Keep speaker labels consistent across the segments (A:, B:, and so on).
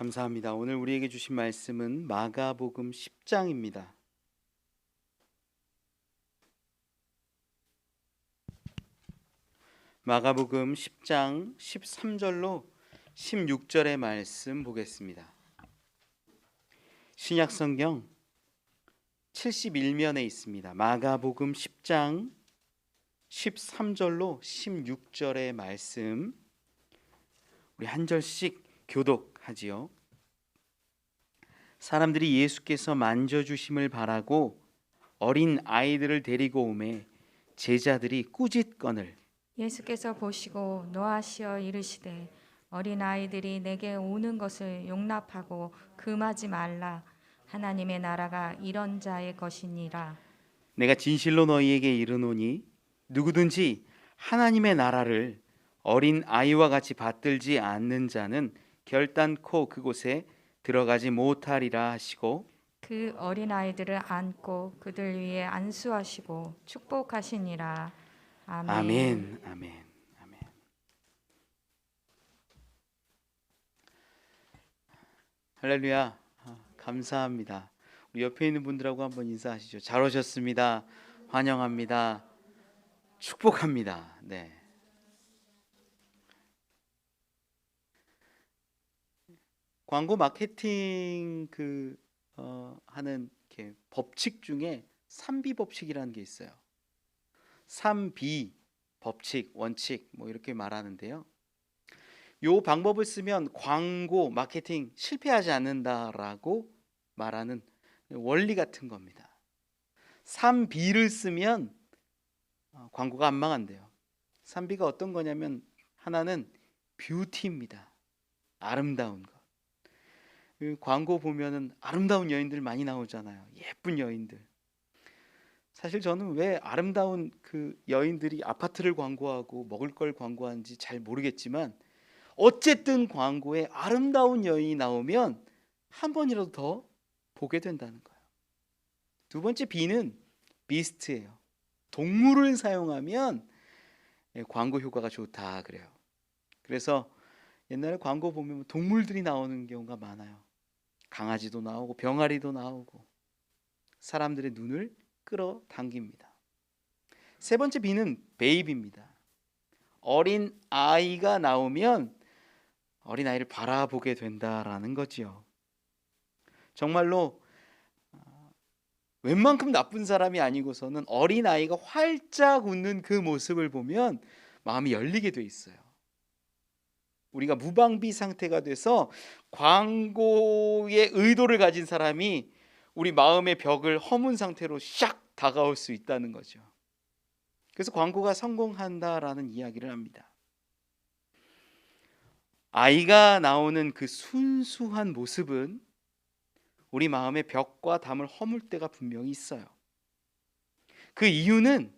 A: 감사합니다. 오늘 우리에게 주신 말씀은 마가복음 10장입니다. 마가복음 10장 13절로 16절의 말씀 보겠습니다. 신약 성경 71면에 있습니다. 마가복음 10장 13절로 16절의 말씀 우리 한 절씩 교독하지요. 사람들이 예수께서 만져주심을 바라고 어린 아이들을 데리고 오매 제자들이 꾸짖거늘
B: 예수께서 보시고 노하시어 이르시되 어린 아이들이 내게 오는 것을 용납하고 금하지 말라. 하나님의 나라가 이런 자의 것이니라.
A: 내가 진실로 너희에게 이르노니 누구든지 하나님의 나라를 어린 아이와 같이 받들지 않는 자는 결단코 그곳에 들어가지 못하리라 하시고
B: 그 어린 아이들을 안고 그들 위에 안수하시고 축복하시니라. 아멘.
A: 아멘, 아멘, 아멘. 할렐루야. 감사합니다. 우리 옆에 있는 분들하고 한번 인사하시죠. 잘 오셨습니다. 환영합니다. 축복합니다. 네. 광고 마케팅 하는 이렇게 법칙 중에 3B 법칙이라는 게 있어요. 3B 법칙, 원칙 뭐 이렇게 말하는데요. 요 방법을 쓰면 광고 마케팅 실패하지 않는다라고 말하는 원리 같은 겁니다. 3B를 쓰면 광고가 안 망한대요. 3B가 어떤 거냐면 하나는 뷰티입니다. 아름다운 것. 그 광고 보면은 아름다운 여인들 많이 나오잖아요. 예쁜 여인들. 사실 저는 왜 아름다운 그 여인들이 아파트를 광고하고 먹을 걸 광고하는지 잘 모르겠지만 어쨌든 광고에 아름다운 여인이 나오면 한 번이라도 더 보게 된다는 거예요. 두 번째 B는 비스트예요. 동물을 사용하면 광고 효과가 좋다 그래요. 그래서 옛날에 광고 보면 동물들이 나오는 경우가 많아요. 강아지도 나오고 병아리도 나오고 사람들의 눈을 끌어당깁니다. 세 번째 B는 베이비입니다. 어린 아이가 나오면 어린 아이를 바라보게 된다라는 거지요. 정말로 웬만큼 나쁜 사람이 아니고서는 어린 아이가 활짝 웃는 그 모습을 보면 마음이 열리게 돼 있어요. 우리가 무방비 상태가 돼서 광고의 의도를 가진 사람이 우리 마음의 벽을 허문 상태로 샥 다가올 수 있다는 거죠. 그래서 광고가 성공한다라는 이야기를 합니다. 아이가 나오는 그 순수한 모습은 우리 마음의 벽과 담을 허물 때가 분명히 있어요. 그 이유는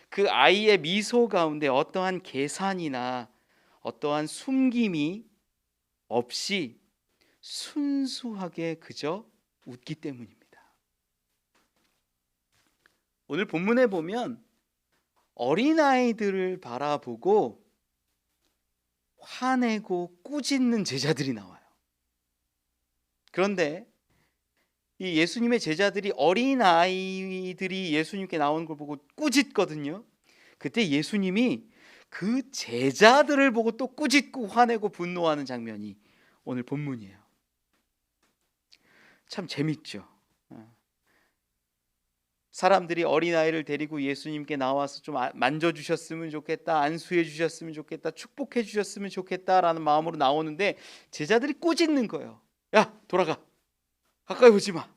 A: 그 아이의 미소 가운데 어떠한 계산이나 어떠한 숨김이 없이 순수하게 그저 웃기 때문입니다. 오늘 본문에 보면 어린아이들을 바라보고 화내고 꾸짖는 제자들이 나와요. 그런데 이 예수님의 제자들이 어린아이들이 예수님께 나오는 걸 보고 꾸짖거든요. 그때 예수님이 그 제자들을 보고 또 꾸짖고 화내고 분노하는 장면이 오늘 본문이에요. 참 재밌죠. 사람들이 어린아이를 데리고 예수님께 나와서 좀 만져주셨으면 좋겠다, 안수해 주셨으면 좋겠다, 축복해 주셨으면 좋겠다라는 마음으로 나오는데 제자들이 꾸짖는 거예요. 야, 돌아가. 가까이 오지 마.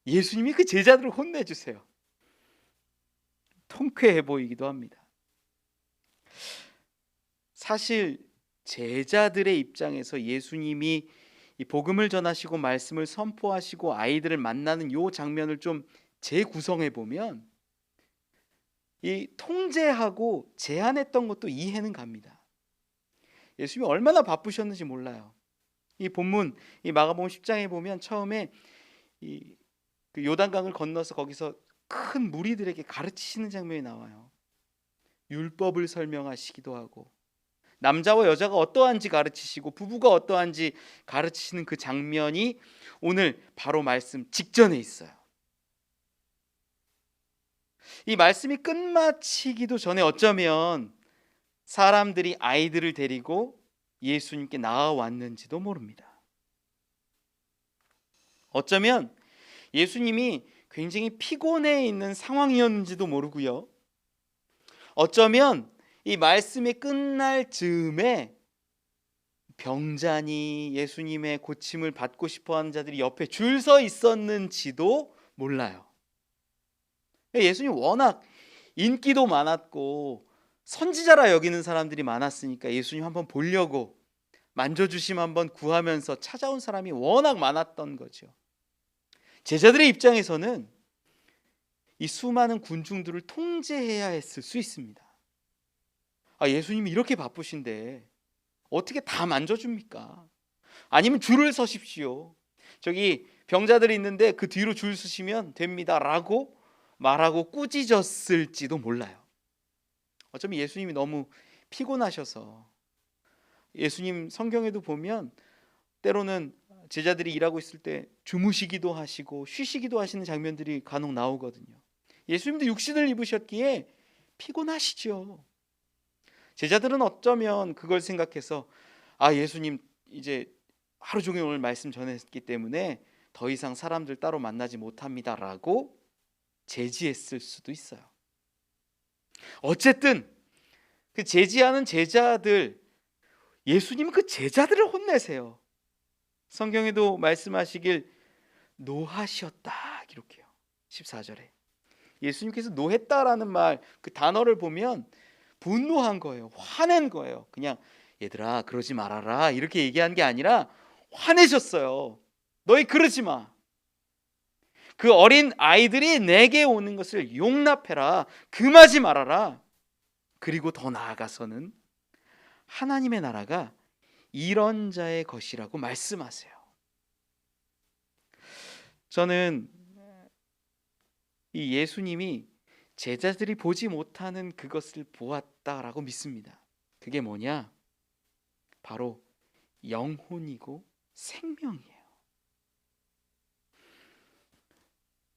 A: 예수님이 그 제자들을 혼내주세요. 통쾌해 보이기도 합니다. 사실 제자들의 입장에서 예수님이 이 복음을 전하시고 말씀을 선포하시고 아이들을 만나는 요 장면을 좀 재구성해 보면 이 통제하고 제한했던 것도 이해는 갑니다. 예수님이 얼마나 바쁘셨는지 몰라요. 이 본문 이 마가복음 10장에 보면 처음에 그 요단강을 건너서 거기서 큰 무리들에게 가르치시는 장면이 나와요. 율법을 설명하시기도 하고 남자와 여자가 어떠한지 가르치시고 부부가 어떠한지 가르치시는 그 장면이 오늘 바로 말씀 직전에 있어요. 이 말씀이 끝마치기도 전에 어쩌면 사람들이 아이들을 데리고 예수님께 나아왔는지도 모릅니다. 어쩌면 예수님이 굉장히 피곤해 있는 상황이었는지도 모르고요. 어쩌면 이 말씀이 끝날 즈음에 병자니 예수님의 고침을 받고 싶어하는 자들이 옆에 줄 서 있었는지도 몰라요. 예수님 워낙 인기도 많았고 선지자라 여기는 사람들이 많았으니까 예수님 한번 보려고 만져주심 한번 구하면서 찾아온 사람이 워낙 많았던 거죠. 제자들의 입장에서는 이 수많은 군중들을 통제해야 했을 수 있습니다. 예수님이 이렇게 바쁘신데 어떻게 다 만져줍니까? 아니면 줄을 서십시오. 저기 병자들이 있는데 그 뒤로 줄 서시면 됩니다 라고 말하고 꾸짖었을지도 몰라요. 어쩌면 예수님이 너무 피곤하셔서, 예수님 성경에도 보면 때로는 제자들이 일하고 있을 때 주무시기도 하시고 쉬시기도 하시는 장면들이 간혹 나오거든요. 예수님도 육신을 입으셨기에 피곤하시죠. 제자들은 어쩌면 그걸 생각해서 예수님 이제 하루 종일 오늘 말씀 전했기 때문에 더 이상 사람들 따로 만나지 못합니다 라고 제지했을 수도 있어요. 어쨌든 그 제지하는 제자들, 예수님은 그 제자들을 혼내세요. 성경에도 말씀하시길 노하셨다 기록해요. 14절에 예수님께서 노했다라는 말, 그 단어를 보면 분노한 거예요. 화낸 거예요. 그냥 얘들아 그러지 말아라 이렇게 얘기한 게 아니라 화내셨어요. 너희 그러지 마. 그 어린 아이들이 내게 오는 것을 용납해라. 금하지 말아라. 그리고 더 나아가서는 하나님의 나라가 이런 자의 것이라고 말씀하세요. 저는 이 예수님이 제자들이 보지 못하는 그것을 보았다라고 믿습니다. 그게 뭐냐? 바로 영혼이고 생명이에요.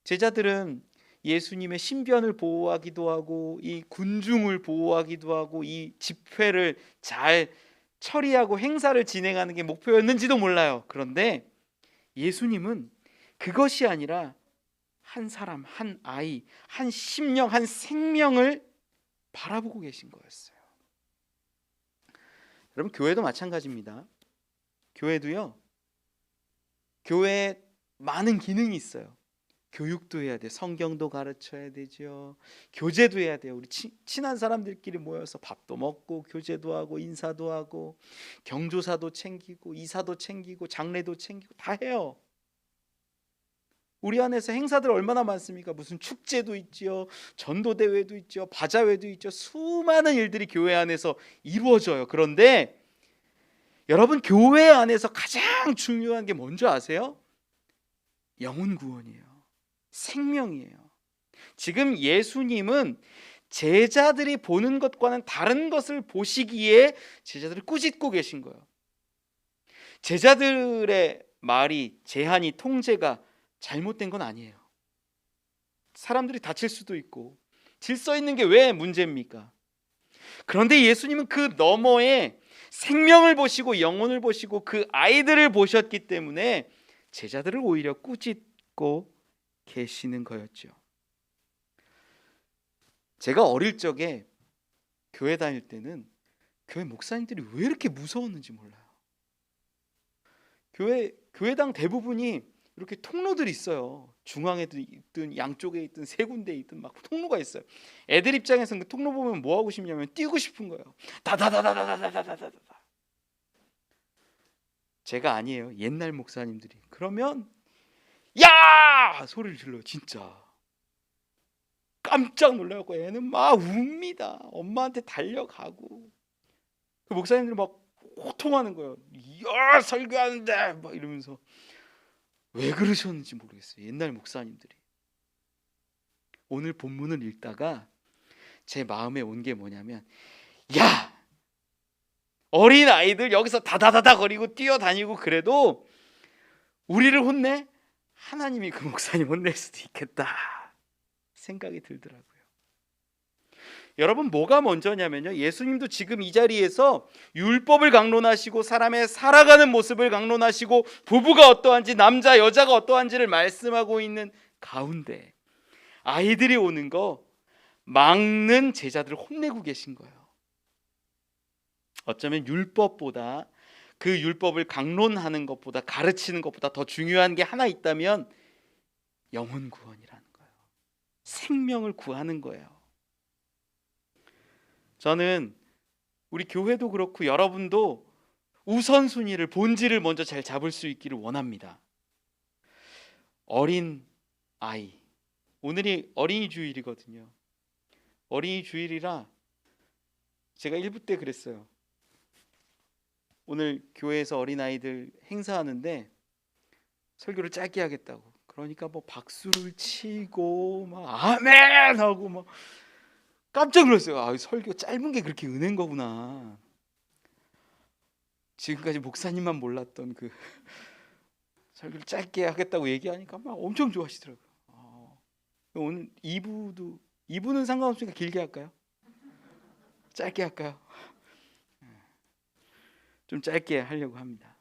A: 제자들은 예수님의 신변을 보호하기도 하고 이 군중을 보호하기도 하고 이 집회를 잘 처리하고 행사를 진행하는 게 목표였는지도 몰라요. 그런데 예수님은 그것이 아니라 한 사람, 한 아이, 한 심령, 한 생명을 바라보고 계신 거였어요. 여러분, 교회도 마찬가지입니다. 교회도요, 교회에 많은 기능이 있어요. 교육도 해야 돼. 성경도 가르쳐야 되죠. 교제도 해야 돼요. 우리 친한 사람들끼리 모여서 밥도 먹고 교제도 하고 인사도 하고 경조사도 챙기고 이사도 챙기고 장례도 챙기고 다 해요. 우리 안에서 행사들 얼마나 많습니까? 무슨 축제도 있지요, 전도대회도 있죠, 바자회도 있죠. 수많은 일들이 교회 안에서 이루어져요. 그런데 여러분, 교회 안에서 가장 중요한 게 뭔지 아세요? 영혼 구원이에요. 생명이에요. 지금 예수님은 제자들이 보는 것과는 다른 것을 보시기에 제자들을 꾸짖고 계신 거예요. 제자들의 말이, 제한이, 통제가 잘못된 건 아니에요. 사람들이 다칠 수도 있고 질서 있는 게 왜 문제입니까? 그런데 예수님은 그 너머에 생명을 보시고 영혼을 보시고 그 아이들을 보셨기 때문에 제자들을 오히려 꾸짖고 계시는 거였죠. 제가 어릴 적에 교회 다닐 때는 교회 목사님들이 왜 이렇게 무서웠는지 몰라요. 교회당 대부분이 이렇게 통로들이 있어요. 중앙에 있든 양쪽에 있든 세 군데에 있든 막 통로가 있어요. 애들 입장에서는 그 통로 보면 뭐 하고 싶냐면 뛰고 싶은 거예요. 다다다다다다다다다다. 제가 아니에요. 옛날 목사님들이. 그러면 야! 소리를 질러요. 진짜. 깜짝 놀라고 애는 막 웁니다. 엄마한테 달려가고. 그 목사님들이 막 호통하는 거예요. 야, 설교하는데 막 이러면서. 왜 그러셨는지 모르겠어요. 옛날 목사님들이. 오늘 본문을 읽다가 제 마음에 온 게 뭐냐면, 야! 어린 아이들 여기서 다다다다 거리고 뛰어다니고 그래도 우리를 혼내? 하나님이 그 목사님 혼낼 수도 있겠다 생각이 들더라고요. 여러분, 뭐가 먼저냐면요, 예수님도 지금 이 자리에서 율법을 강론하시고 사람의 살아가는 모습을 강론하시고 부부가 어떠한지 남자 여자가 어떠한지를 말씀하고 있는 가운데 아이들이 오는 거 막는 제자들을 혼내고 계신 거예요. 어쩌면 율법보다, 그 율법을 강론하는 것보다, 가르치는 것보다 더 중요한 게 하나 있다면 영혼 구원이라는 거예요. 생명을 구하는 거예요. 저는 우리 교회도 그렇고 여러분도 우선순위를, 본질을 먼저 잘 잡을 수 있기를 원합니다. 어린 아이, 오늘이 어린이 주일이거든요. 어린이 주일이라 제가 1부 때 그랬어요. 오늘 교회에서 어린아이들 행사하는데 설교를 짧게 하겠다고. 그러니까 뭐 박수를 치고 막 아멘 하고 막 깜짝 놀랐어요. 아, 설교 짧은 게 그렇게 은혜인 거구나. 지금까지 목사님만 몰랐던 그 설교를 짧게 하겠다고 얘기하니까 막 엄청 좋아하시더라고요. 오늘 2부는 상관없으니까 길게 할까요? 짧게 할까요? 좀 짧게 하려고 합니다.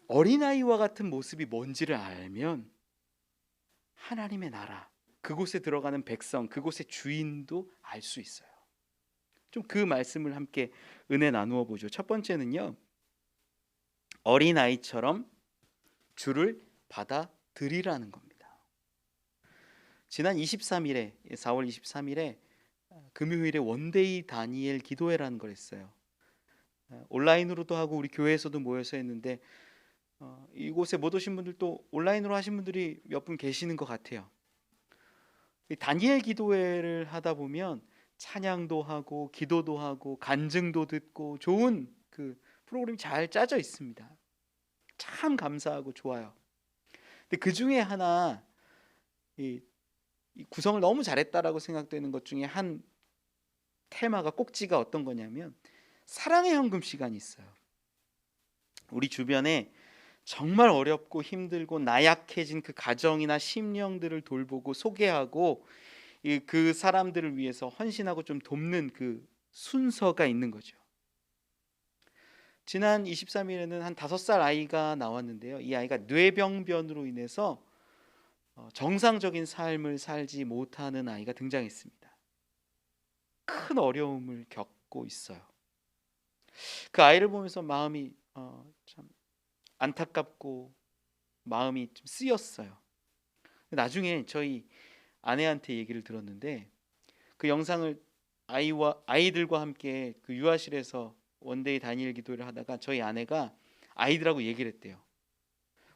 A: 어린아이와 같은 모습이 뭔지를 알면 하나님의 나라, 그곳에 들어가는 백성, 그곳의 주인도 알 수 있어요. 좀 그 말씀을 함께 은혜 나누어 보죠. 첫 번째는요, 어린아이처럼 주를 받아들이라는 겁니다. 지난 23일에 4월 23일에 금요일에 원데이 다니엘 기도회라는 걸 했어요. 온라인으로도 하고 우리 교회에서도 모여서 했는데 이곳에 못 오신 분들도 온라인으로 하신 분들이 몇 분 계시는 것 같아요. 다니엘 기도회를 하다 보면 찬양도 하고 기도도 하고 간증도 듣고 좋은 그 프로그램이 잘 짜져 있습니다. 참 감사하고 좋아요. 근데 그 중에 하나 이 구성을 너무 잘했다라고 생각되는 것 중에 한 테마가, 꼭지가 어떤 거냐면 사랑의 현금 시간이 있어요. 우리 주변에 정말 어렵고 힘들고 나약해진 그 가정이나 심령들을 돌보고 소개하고 그 사람들을 위해서 헌신하고 좀 돕는 그 순서가 있는 거죠. 지난 23일에는 한 5살 아이가 나왔는데요. 이 아이가 뇌병변으로 인해서 정상적인 삶을 살지 못하는 아이가 등장했습니다. 큰 어려움을 겪고 있어요. 그 아이를 보면서 마음이 참 안타깝고 마음이 좀 쓰였어요. 나중에 저희 아내한테 얘기를 들었는데, 그 영상을 아이들과 함께 그 유아실에서 원데이 다니엘 기도를 하다가 저희 아내가 아이들하고 얘기를 했대요.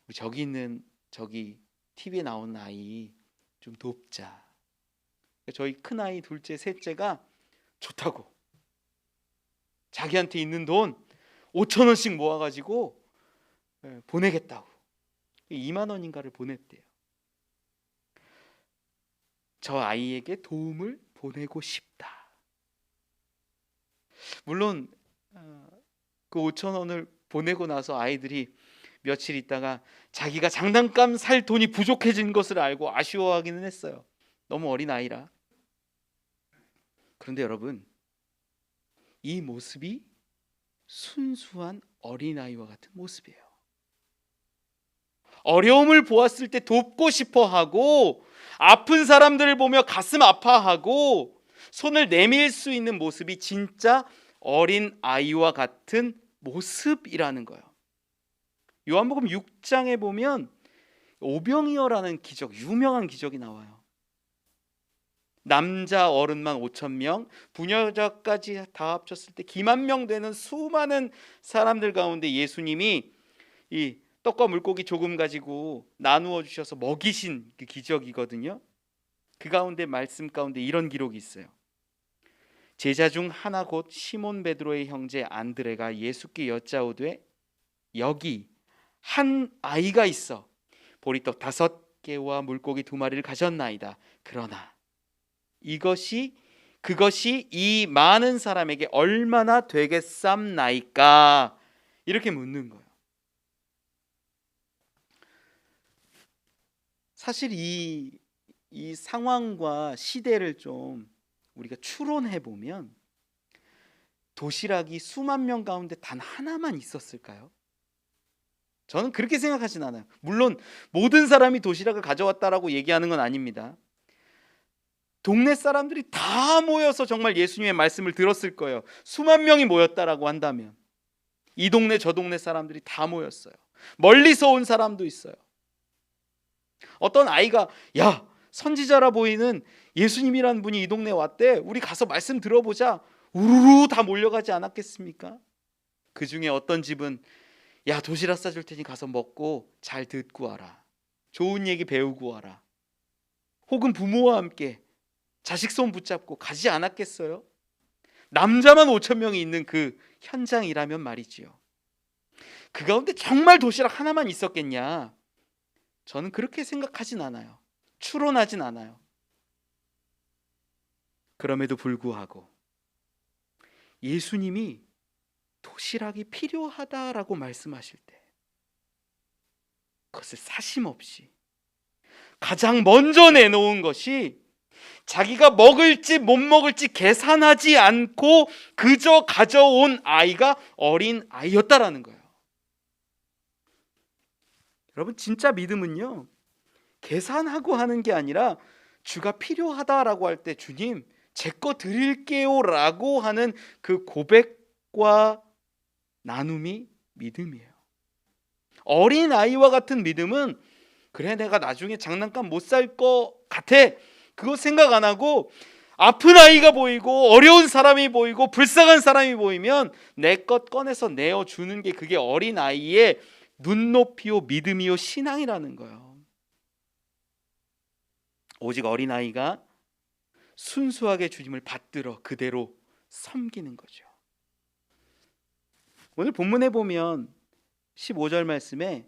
A: 우리 저기 TV에 나오는 아이 좀 돕자. 저희 큰 아이 둘째 셋째가 좋다고, 자기한테 있는 돈 5천 원씩 모아가지고 보내겠다고 2만 원인가를 보냈대요. 저 아이에게 도움을 보내고 싶다. 물론 그 5천 원을 보내고 나서 아이들이 며칠 있다가 자기가 장난감 살 돈이 부족해진 것을 알고 아쉬워하기는 했어요. 너무 어린 아이라. 그런데 여러분, 이 모습이 순수한 어린아이와 같은 모습이에요. 어려움을 보았을 때 돕고 싶어 하고, 아픈 사람들을 보며 가슴 아파하고 손을 내밀 수 있는 모습이 진짜 어린 아이와 같은 모습이라는 거예요. 요한복음 6장에 보면 오병이어라는 기적, 유명한 기적이 나와요. 남자 어른만 5,000명, 부녀자까지 다 합쳤을 때 기만 명 되는 수많은 사람들 가운데 예수님이 이 떡과 물고기 조금 가지고 나누어 주셔서 먹이신 그 기적이거든요. 그 가운데 말씀 가운데 이런 기록이 있어요. 제자 중 하나 곧 시몬 베드로의 형제 안드레가 예수께 여짜오되 여기 한 아이가 있어 보리떡 5개와 물고기 2마리를 가졌나이다. 그러나 이것이 그것이 이 많은 사람에게 얼마나 되겠삼나이까? 이렇게 묻는 거예요. 사실 이 상황과 시대를 좀 우리가 추론해 보면 도시락이 수만 명 가운데 단 하나만 있었을까요? 저는 그렇게 생각하진 않아요. 물론 모든 사람이 도시락을 가져왔다라고 얘기하는 건 아닙니다. 동네 사람들이 다 모여서 정말 예수님의 말씀을 들었을 거예요. 수만 명이 모였다라고 한다면 이 동네 저 동네 사람들이 다 모였어요. 멀리서 온 사람도 있어요. 어떤 아이가 야, 선지자라 보이는 예수님이라는 분이 이 동네에 왔대. 우리 가서 말씀 들어보자. 우르르 다 몰려가지 않았겠습니까? 그 중에 어떤 집은 야, 도시락 싸줄 테니 가서 먹고 잘 듣고 와라. 좋은 얘기 배우고 와라. 혹은 부모와 함께 자식 손 붙잡고 가지 않았겠어요? 남자만 5천 명이 있는 그 현장이라면 말이지요. 그 가운데 정말 도시락 하나만 있었겠냐? 저는 그렇게 생각하진 않아요. 추론하진 않아요. 그럼에도 불구하고 예수님이 도시락이 필요하다라고 말씀하실 때 그것을 사심 없이 가장 먼저 내놓은 것이 자기가 먹을지 못 먹을지 계산하지 않고 그저 가져온 아이가 어린 아이였다라는 거예요. 여러분, 진짜 믿음은요, 계산하고 하는 게 아니라 주가 필요하다라고 할 때 주님 제 거 드릴게요 라고 하는 그 고백과 나눔이 믿음이에요. 어린 아이와 같은 믿음은 그래 내가 나중에 장난감 못 살 거 같아, 그거 생각 안 하고 아픈 아이가 보이고 어려운 사람이 보이고 불쌍한 사람이 보이면 내 것 꺼내서 내어주는 게 그게 어린 아이의 눈높이요 믿음이요 신앙이라는 거예요. 오직 어린 아이가 순수하게 주님을 받들어 그대로 섬기는 거죠. 오늘 본문에 보면 15절 말씀에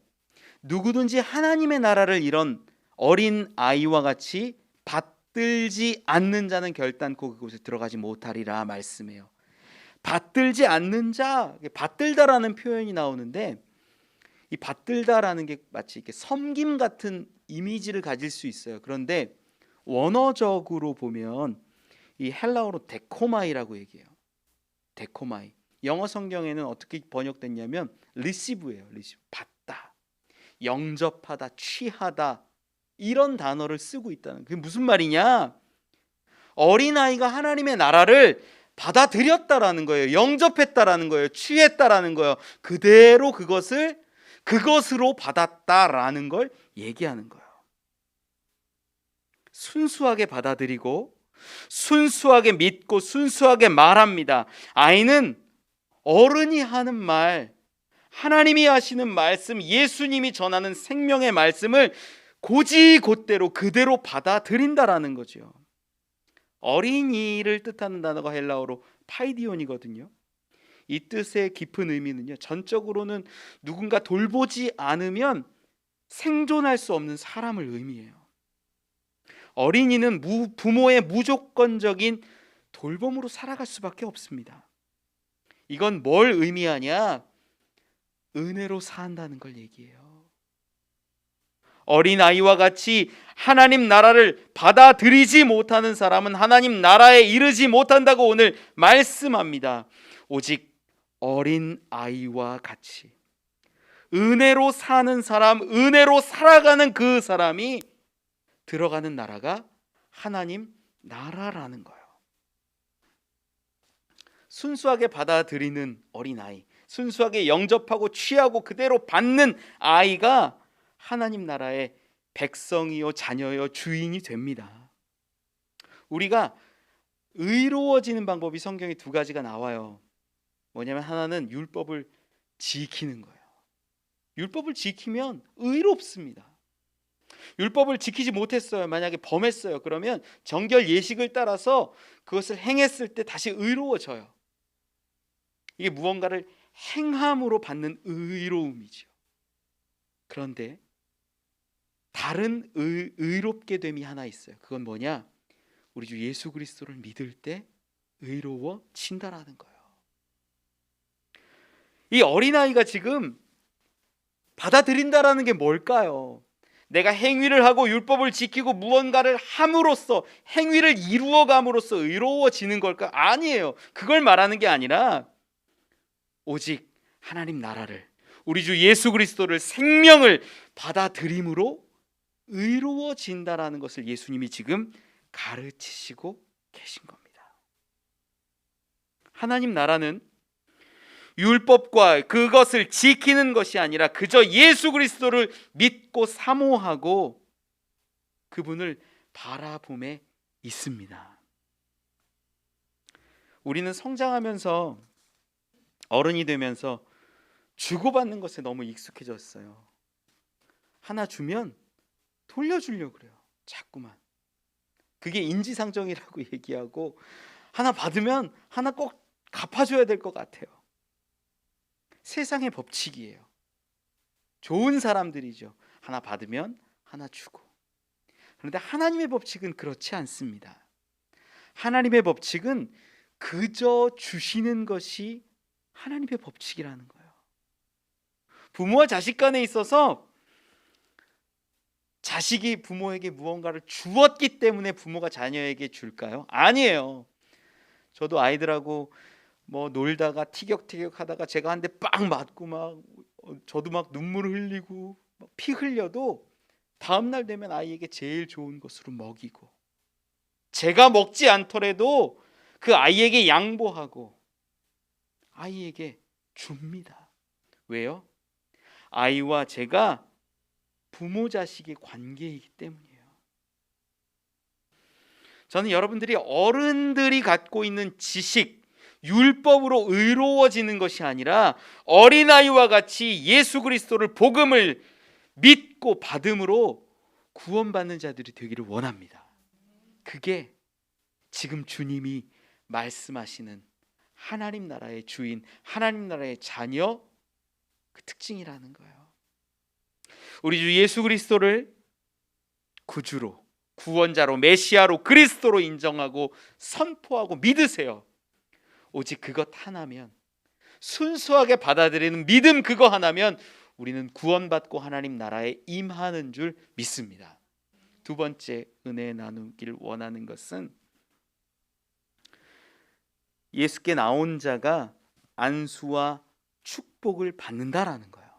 A: 누구든지 하나님의 나라를 이런 어린 아이와 같이 받들지 않는 자는 결단코 그곳에 들어가지 못하리라 말씀해요. 받들지 않는 자, 받들다라는 표현이 나오는데 이 받들다라는 게 마치 이렇게 섬김 같은 이미지를 가질 수 있어요. 그런데 원어적으로 보면 이 헬라어로 데코마이라고 얘기해요. 데코마이. 영어 성경에는 어떻게 번역됐냐면 리시브예요. 리시브. 받다, 영접하다, 취하다, 이런 단어를 쓰고 있다는. 그게 무슨 말이냐? 어린아이가 하나님의 나라를 받아들였다라는 거예요. 영접했다라는 거예요. 취했다라는 거예요. 그대로 그것으로 받았다라는 걸 얘기하는 거예요. 순수하게 받아들이고 순수하게 믿고 순수하게 말합니다. 아이는 어른이 하는 말, 하나님이 하시는 말씀, 예수님이 전하는 생명의 말씀을 곧이곧대로 그대로 받아들인다라는 거죠. 어린이를 뜻하는 단어가 헬라어로 파이디온이거든요. 이 뜻의 깊은 의미는요, 전적으로는 누군가 돌보지 않으면 생존할 수 없는 사람을 의미해요. 어린이는 부모의 무조건적인 돌봄으로 살아갈 수밖에 없습니다. 이건 뭘 의미하냐? 은혜로 산다는 걸 얘기해요. 어린아이와 같이 하나님 나라를 받아들이지 못하는 사람은 하나님 나라에 이르지 못한다고 오늘 말씀합니다. 오직 어린아이와 같이 은혜로 사는 사람, 은혜로 살아가는 그 사람이 들어가는 나라가 하나님 나라라는 거예요. 순수하게 받아들이는 어린아이, 순수하게 영접하고 취하고 그대로 받는 아이가 하나님 나라의 백성이요 자녀요 주인이 됩니다. 우리가 의로워지는 방법이 성경에 두 가지가 나와요. 뭐냐면 하나는 율법을 지키는 거예요. 율법을 지키면 의롭습니다. 율법을 지키지 못했어요. 만약에 범했어요. 그러면 정결 예식을 따라서 그것을 행했을 때 다시 의로워져요. 이게 무언가를 행함으로 받는 의로움이죠. 그런데 다른 의롭게 됨이 하나 있어요. 그건 뭐냐? 우리 주 예수 그리스도를 믿을 때 의로워진다라는 거예요. 이 어린아이가 지금 받아들인다라는 게 뭘까요? 내가 행위를 하고 율법을 지키고 무언가를 함으로써, 행위를 이루어감으로써 의로워지는 걸까? 아니에요. 그걸 말하는 게 아니라 오직 하나님 나라를, 우리 주 예수 그리스도를, 생명을 받아들임으로 의로워진다라는 것을 예수님이 지금 가르치시고 계신 겁니다. 하나님 나라는 율법과 그것을 지키는 것이 아니라 그저 예수 그리스도를 믿고 사모하고 그분을 바라봄에 있습니다. 우리는 성장하면서, 어른이 되면서 주고받는 것에 너무 익숙해졌어요. 하나 주면 돌려주려고 그래요. 자꾸만. 그게 인지상정이라고 얘기하고, 하나 받으면 하나 꼭 갚아줘야 될 것 같아요. 세상의 법칙이에요. 좋은 사람들이죠. 하나 받으면 하나 주고. 그런데 하나님의 법칙은 그렇지 않습니다. 하나님의 법칙은 그저 주시는 것이 하나님의 법칙이라는 거예요. 부모와 자식 간에 있어서 자식이 부모에게 무언가를 주었기 때문에 부모가 자녀에게 줄까요? 아니에요. 저도 아이들하고 놀다가 티격태격 하다가 제가 한 대 빵 맞고 저도 막 눈물 흘리고 피 흘려도 다음날 되면 아이에게 제일 좋은 것으로 먹이고, 제가 먹지 않더라도 그 아이에게 양보하고 아이에게 줍니다. 왜요? 아이와 제가 부모 자식의 관계이기 때문이에요. 저는 여러분들이 어른들이 갖고 있는 지식, 율법으로 의로워지는 것이 아니라 어린아이와 같이 예수 그리스도를, 복음을 믿고 받음으로 구원받는 자들이 되기를 원합니다. 그게 지금 주님이 말씀하시는 하나님 나라의 주인, 하나님 나라의 자녀, 그 특징이라는 거예요. 우리 주 예수 그리스도를 구주로, 구원자로, 메시아로, 그리스도로 인정하고 선포하고 믿으세요. 오직 그것 하나면, 순수하게 받아들이는 믿음 그거 하나면 우리는 구원받고 하나님 나라에 임하는 줄 믿습니다. 두 번째 은혜 나누길 원하는 것은 예수께 나온 자가 안수와 축복을 받는다라는 거예요.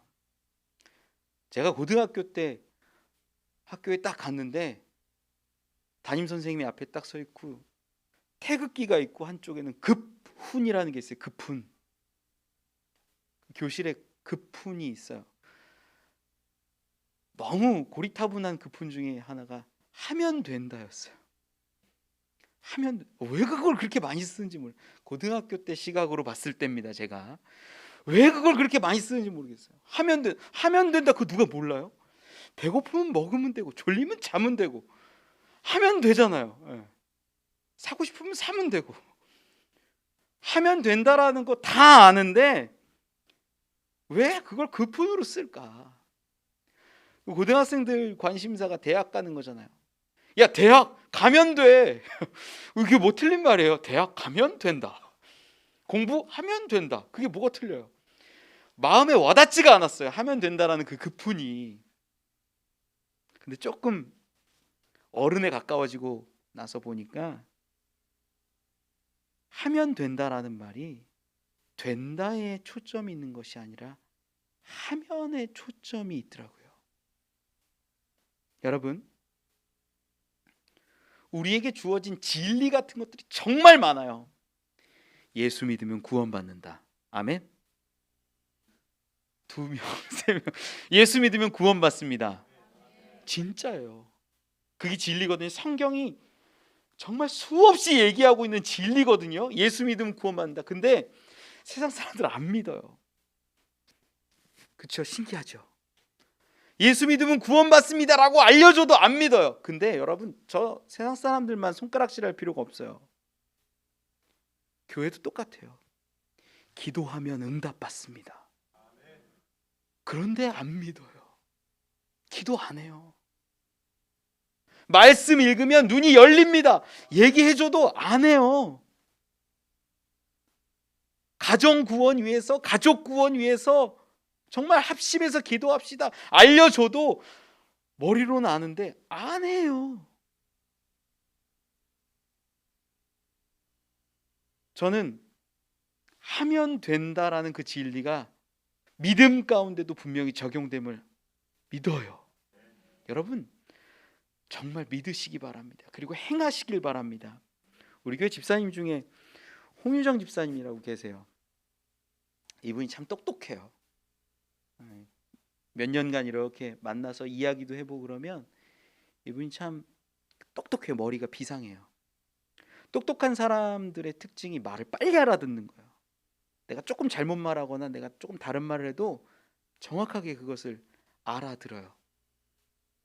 A: 제가 고등학교 때 학교에 딱 갔는데 담임 선생님이 앞에 딱 서 있고 태극기가 있고 한쪽에는 급훈이라는 게 있어요. 급훈. 교실에 급훈이 있어요. 너무 고리타분한 급훈 중에 하나가 하면 된다였어요. 왜 그걸 그렇게 많이 쓰는지 모르겠어요. 고등학교 때 시각으로 봤을 때입니다. 제가 왜 그걸 그렇게 많이 쓰는지 모르겠어요. 하면 된다. 그거 누가 몰라요? 배고프면 먹으면 되고 졸리면 자면 되고 하면 되잖아요. 예. 사고 싶으면 사면 되고 하면 된다라는 거 다 아는데 왜 그걸 급훈으로 쓸까? 고등학생들 관심사가 대학 가는 거잖아요. 야, 대학 가면 돼. 이게 뭐 틀린 말이에요. 대학 가면 된다. 공부하면 된다. 그게 뭐가 틀려요? 마음에 와닿지가 않았어요. 하면 된다라는 그 급훈이. 근데 조금 어른에 가까워지고 나서 보니까 하면 된다라는 말이 된다에 초점이 있는 것이 아니라 하면에 초점이 있더라고요. 여러분, 우리에게 주어진 진리 같은 것들이 정말 많아요. 예수 믿으면 구원받는다. 아멘. 2명, 3명. 예수 믿으면 구원받습니다. 진짜예요. 그게 진리거든요. 성경이 정말 수없이 얘기하고 있는 진리거든요. 예수 믿으면 구원받는다. 근데 세상 사람들 안 믿어요. 그렇죠? 신기하죠? 예수 믿으면 구원받습니다라고 알려줘도 안 믿어요. 근데 여러분, 저 세상 사람들만 손가락질할 필요가 없어요. 교회도 똑같아요. 기도하면 응답받습니다. 그런데 안 믿어요. 기도 안 해요. 말씀 읽으면 눈이 열립니다. 얘기해줘도 안 해요. 가정 구원 위해서, 가족 구원 위해서 정말 합심해서 기도합시다. 알려줘도 머리로는 아는데 안 해요. 저는 하면 된다라는 그 진리가 믿음 가운데도 분명히 적용됨을 믿어요. 여러분 정말 믿으시기 바랍니다. 그리고 행하시길 바랍니다. 우리 교회 집사님 중에 홍유정 집사님이라고 계세요. 이분이 참 똑똑해요. 몇 년간 이렇게 만나서 이야기도 해보고 그러면 이분이 참 똑똑해요. 머리가 비상해요. 똑똑한 사람들의 특징이 말을 빨리 알아듣는 거예요. 내가 조금 잘못 말하거나 내가 조금 다른 말을 해도 정확하게 그것을 알아들어요.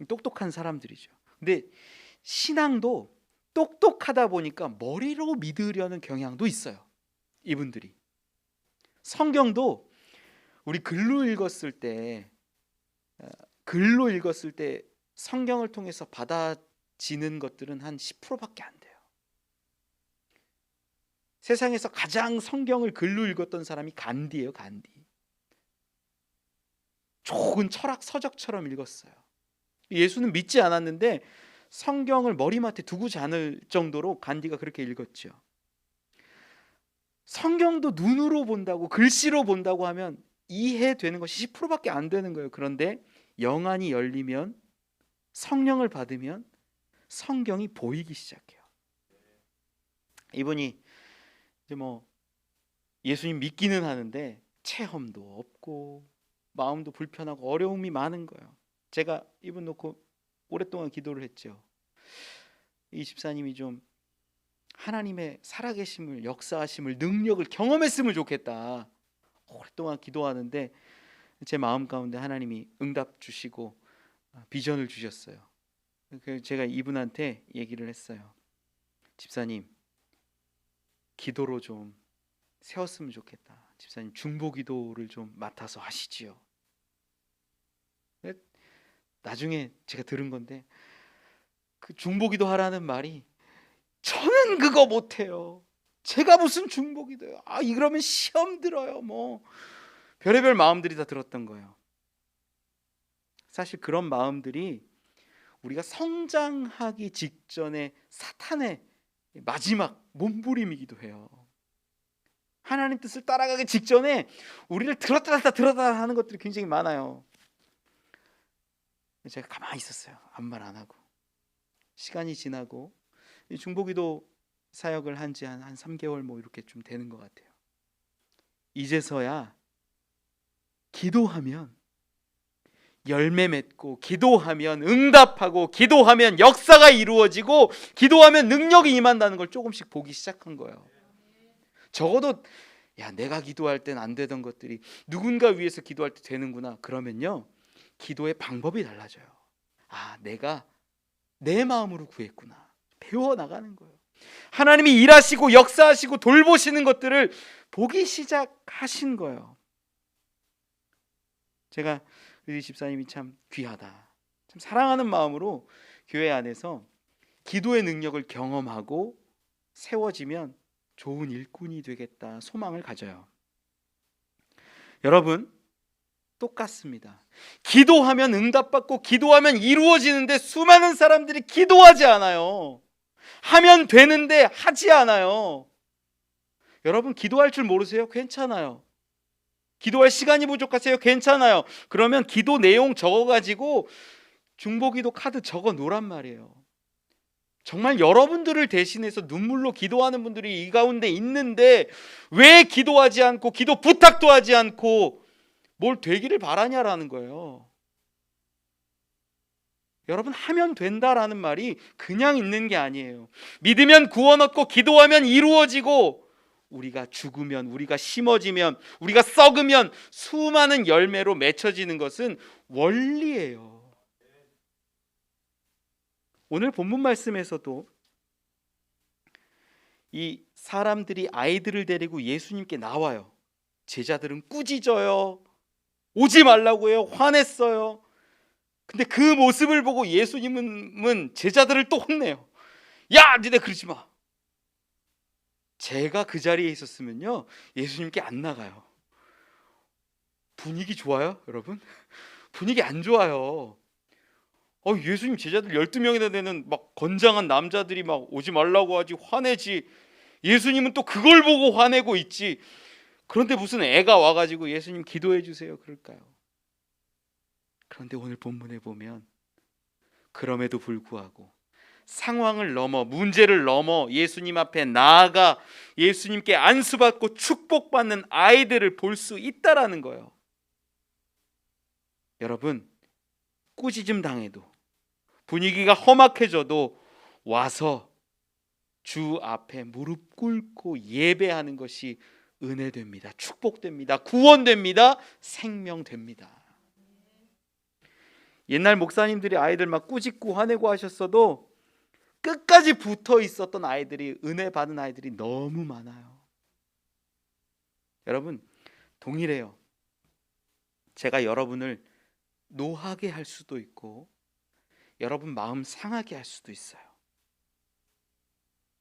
A: 똑똑한 사람들이죠. 근데 신앙도 똑똑하다 보니까 머리로 믿으려는 경향도 있어요. 이분들이. 성경도 우리 글로 읽었을 때 성경을 통해서 받아지는 것들은 한 10%밖에 안 돼요. 세상에서 가장 성경을 글로 읽었던 사람이 간디예요. 간디. 좋은 철학 서적처럼 읽었어요. 예수는 믿지 않았는데 성경을 머리맡에 두고지 않을 정도로 간디가 그렇게 읽었죠. 성경도 눈으로 본다고, 글씨로 본다고 하면 이해되는 것이 10%밖에 안 되는 거예요. 그런데 영안이 열리면, 성령을 받으면 성경이 보이기 시작해요. 이분이 이제 예수님 믿기는 하는데 체험도 없고 마음도 불편하고 어려움이 많은 거예요. 제가 이분 놓고 오랫동안 기도를 했죠. 이 집사님이 좀 하나님의 살아계심을, 역사하심을, 능력을 경험했으면 좋겠다. 오랫동안 기도하는데 제 마음 가운데 하나님이 응답 주시고 비전을 주셨어요. 그래서 제가 이분한테 얘기를 했어요. 집사님, 기도로 좀 세웠으면 좋겠다. 집사님, 중보기도를 좀 맡아서 하시지요. 나중에 제가 들은 건데 그 중보기도 하라는 말이 저는 그거 못해요. 제가 무슨 중보기도요. 이러면 시험 들어요. 별의별 마음들이 다 들었던 거예요. 사실 그런 마음들이 우리가 성장하기 직전에 사탄의 마지막 몸부림이기도 해요. 하나님 뜻을 따라가기 직전에 우리를 들었다 하는 것들이 굉장히 많아요. 제가 가만히 있었어요. 아무 말 안 하고. 시간이 지나고 중보기도 사역을 한 지 한 3개월 이렇게 좀 되는 것 같아요. 이제서야 기도하면 열매 맺고, 기도하면 응답하고, 기도하면 역사가 이루어지고, 기도하면 능력이 임한다는 걸 조금씩 보기 시작한 거예요. 적어도 내가 기도할 땐 안 되던 것들이 누군가 위해서 기도할 때 되는구나. 그러면요 기도의 방법이 달라져요. 내가 내 마음으로 구했구나. 배워나가는 거예요. 하나님이 일하시고 역사하시고 돌보시는 것들을 보기 시작하신 거예요. 제가 우리 집사님이 참 귀하다, 참 사랑하는 마음으로 교회 안에서 기도의 능력을 경험하고 세워지면 좋은 일꾼이 되겠다 소망을 가져요. 여러분 똑같습니다. 기도하면 응답받고 기도하면 이루어지는데 수많은 사람들이 기도하지 않아요. 하면 되는데 하지 않아요. 여러분 기도할 줄 모르세요? 괜찮아요. 기도할 시간이 부족하세요? 괜찮아요. 그러면 기도 내용 적어가지고 중보기도 카드 적어 놓으란 말이에요. 정말 여러분들을 대신해서 눈물로 기도하는 분들이 이 가운데 있는데 왜 기도하지 않고 기도 부탁도 하지 않고 뭘 되기를 바라냐라는 거예요. 여러분 하면 된다라는 말이 그냥 있는 게 아니에요. 믿으면 구원 얻고 기도하면 이루어지고 우리가 죽으면, 우리가 심어지면, 우리가 썩으면 수많은 열매로 맺혀지는 것은 원리예요. 오늘 본문 말씀에서도 이 사람들이 아이들을 데리고 예수님께 나와요. 제자들은 꾸짖어요. 오지 말라고 해요. 화냈어요. 근데 그 모습을 보고 예수님은 제자들을 또 혼내요. 야, 니네 그러지 마. 제가 그 자리에 있었으면요, 예수님께 안 나가요. 분위기 좋아요, 여러분? 분위기 안 좋아요. 예수님 제자들 12명이나 되는 막 건장한 남자들이 막 오지 말라고 하지, 화내지. 예수님은 또 그걸 보고 화내고 있지. 그런데 무슨 애가 와가지고 예수님 기도해 주세요 그럴까요? 그런데 오늘 본문에 보면 그럼에도 불구하고 상황을 넘어, 문제를 넘어 예수님 앞에 나아가 예수님께 안수받고 축복받는 아이들을 볼 수 있다라는 거예요. 여러분, 꾸짖음 당해도, 분위기가 험악해져도 와서 주 앞에 무릎 꿇고 예배하는 것이 은혜됩니다. 축복됩니다. 구원됩니다. 생명됩니다. 옛날 목사님들이 아이들 막 꾸짖고 화내고 하셨어도 끝까지 붙어 있었던 아이들이, 은혜 받은 아이들이 너무 많아요. 여러분, 동일해요. 제가 여러분을 노하게 할 수도 있고 여러분 마음 상하게 할 수도 있어요.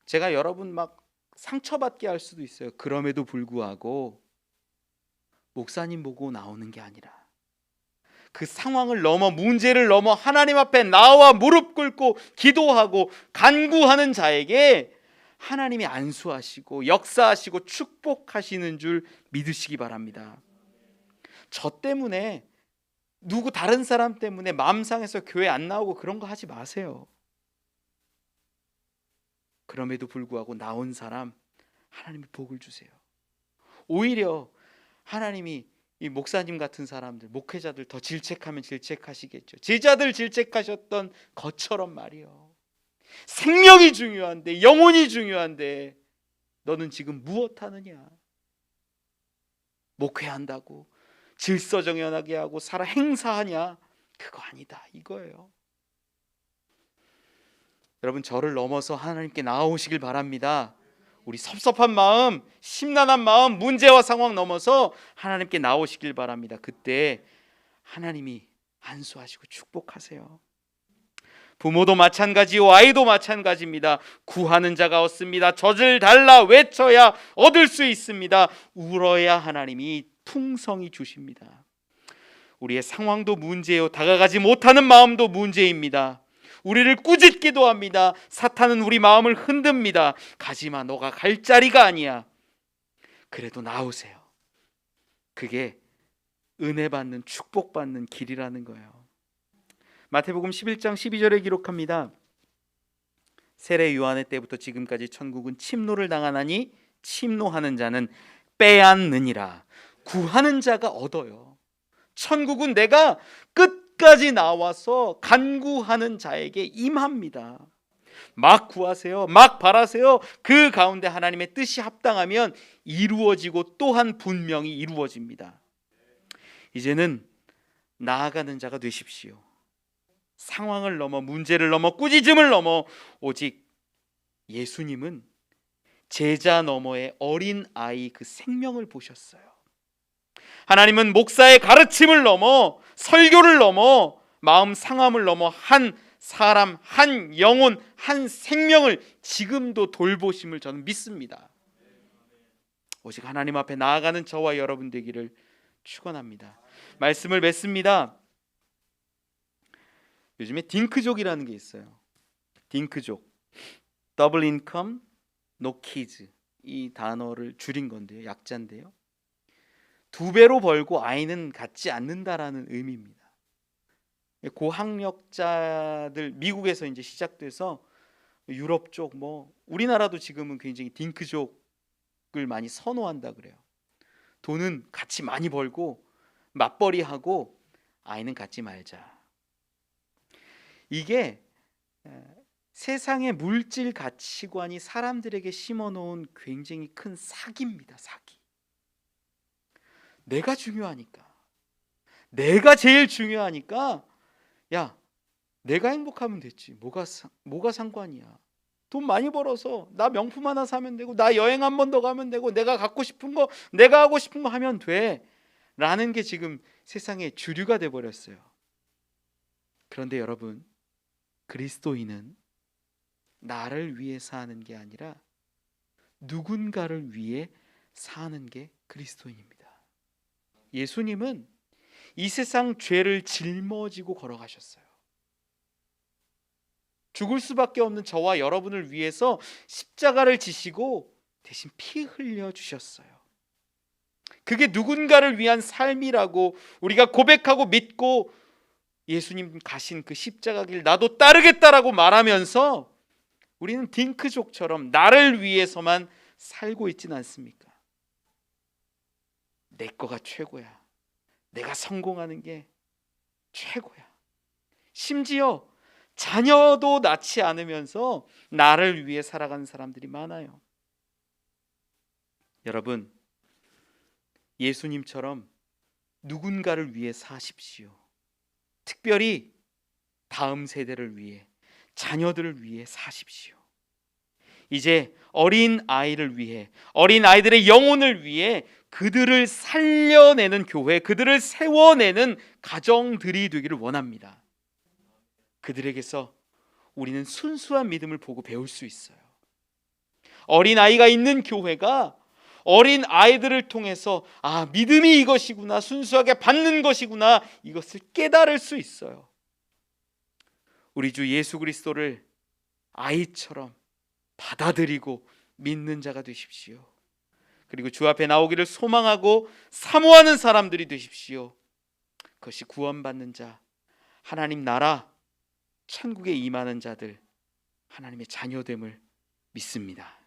A: 제가 여러분 막 상처받게 할 수도 있어요. 그럼에도 불구하고 목사님 보고 나오는 게 아니라 그 상황을 넘어, 문제를 넘어 하나님 앞에 나와 무릎 꿇고 기도하고 간구하는 자에게 하나님이 안수하시고 역사하시고 축복하시는 줄 믿으시기 바랍니다. 저 때문에, 누구 다른 사람 때문에 마음 상해서 교회 안 나오고 그런 거 하지 마세요. 그럼에도 불구하고 나온 사람 하나님이 복을 주세요. 오히려 하나님이 이 목사님 같은 사람들, 목회자들 더 질책하면 질책하시겠죠. 제자들 질책하셨던 것처럼 말이요. 생명이 중요한데, 영혼이 중요한데 너는 지금 무엇 하느냐? 목회한다고 질서정연하게 하고 살아 행사하냐? 그거 아니다, 이거예요. 여러분, 저를 넘어서 하나님께 나아오시길 바랍니다. 우리 섭섭한 마음, 심란한 마음, 문제와 상황 넘어서 하나님께 나오시길 바랍니다. 그때 하나님이 안수하시고 축복하세요. 부모도 마찬가지요, 아이도 마찬가지입니다. 구하는 자가 얻습니다. 젖을 달라 외쳐야 얻을 수 있습니다. 울어야 하나님이 풍성히 주십니다. 우리의 상황도 문제요, 다가가지 못하는 마음도 문제입니다. 우리를 꾸짖기도 합니다. 사탄은 우리 마음을 흔듭니다. 가지마, 너가 갈 자리가 아니야. 그래도 나오세요. 그게 은혜 받는, 축복 받는 길이라는 거예요. 마태복음 11장 12절에 기록합니다. 세례 요한의 때부터 지금까지 천국은 침노를 당하나니 침노하는 자는 빼앗느니라. 구하는 자가 얻어요. 천국은 내가 끝까지 나와서 간구하는 자에게 임합니다. 막 구하세요. 막 바라세요. 그 가운데 하나님의 뜻이 합당하면 이루어지고 또한 분명히 이루어집니다. 이제는 나아가는 자가 되십시오. 상황을 넘어, 문제를 넘어, 꾸짖음을 넘어 오직 예수님은 제자 너머의 어린 아이 그 생명을 보셨어요. 하나님은 목사의 가르침을 넘어, 설교를 넘어, 마음 상함을 넘어 한 사람, 한 영혼, 한 생명을 지금도 돌보심을 저는 믿습니다. 오직 하나님 앞에 나아가는 저와 여러분 되기를 축원합니다. 말씀을 맺습니다. 요즘에 딩크족이라는 게 있어요. 딩크족, 더블 인컴, 노 키즈, 이 단어를 줄인 건데요, 약자인데요. 2배로 벌고 아이는 갖지 않는다라는 의미입니다. 고학력자들, 미국에서 이제 시작돼서 유럽 쪽, 뭐 우리나라도 지금은 굉장히 딩크족을 많이 선호한다 그래요. 돈은 같이 많이 벌고 맞벌이하고 아이는 갖지 말자. 이게 세상의 물질 가치관이 사람들에게 심어놓은 굉장히 큰 사기입니다. 사기. 내가 중요하니까, 내가 제일 중요하니까, 야, 내가 행복하면 됐지. 뭐가 상관이야. 돈 많이 벌어서 나 명품 하나 사면 되고, 나 여행 한 번 더 가면 되고, 내가 갖고 싶은 거, 내가 하고 싶은 거 하면 돼 라는 게 지금 세상의 주류가 돼버렸어요. 그런데 여러분, 그리스도인은 나를 위해 사는 게 아니라 누군가를 위해 사는 게 그리스도인입니다. 예수님은 이 세상 죄를 짊어지고 걸어가셨어요. 죽을 수밖에 없는 저와 여러분을 위해서 십자가를 지시고 대신 피 흘려 주셨어요. 그게 누군가를 위한 삶이라고 우리가 고백하고 믿고 예수님 가신 그 십자가 길 나도 따르겠다라고 말하면서 우리는 딩크족처럼 나를 위해서만 살고 있지는 않습니까? 내 거가 최고야. 내가 성공하는 게 최고야. 심지어 자녀도 낳지 않으면서 나를 위해 살아가는 사람들이 많아요. 여러분, 예수님처럼 누군가를 위해 사십시오. 특별히 다음 세대를 위해, 자녀들을 위해 사십시오. 이제 어린 아이를 위해, 어린 아이들의 영혼을 위해 그들을 살려내는 교회, 그들을 세워내는 가정들이 되기를 원합니다. 그들에게서 우리는 순수한 믿음을 보고 배울 수 있어요. 어린 아이가 있는 교회가 어린 아이들을 통해서 믿음이 이것이구나, 순수하게 받는 것이구나, 이것을 깨달을 수 있어요. 우리 주 예수 그리스도를 아이처럼 받아들이고 믿는 자가 되십시오. 그리고 주 앞에 나오기를 소망하고 사모하는 사람들이 되십시오. 그것이 구원받는 자, 하나님 나라, 천국에 임하는 자들, 하나님의 자녀됨을 믿습니다.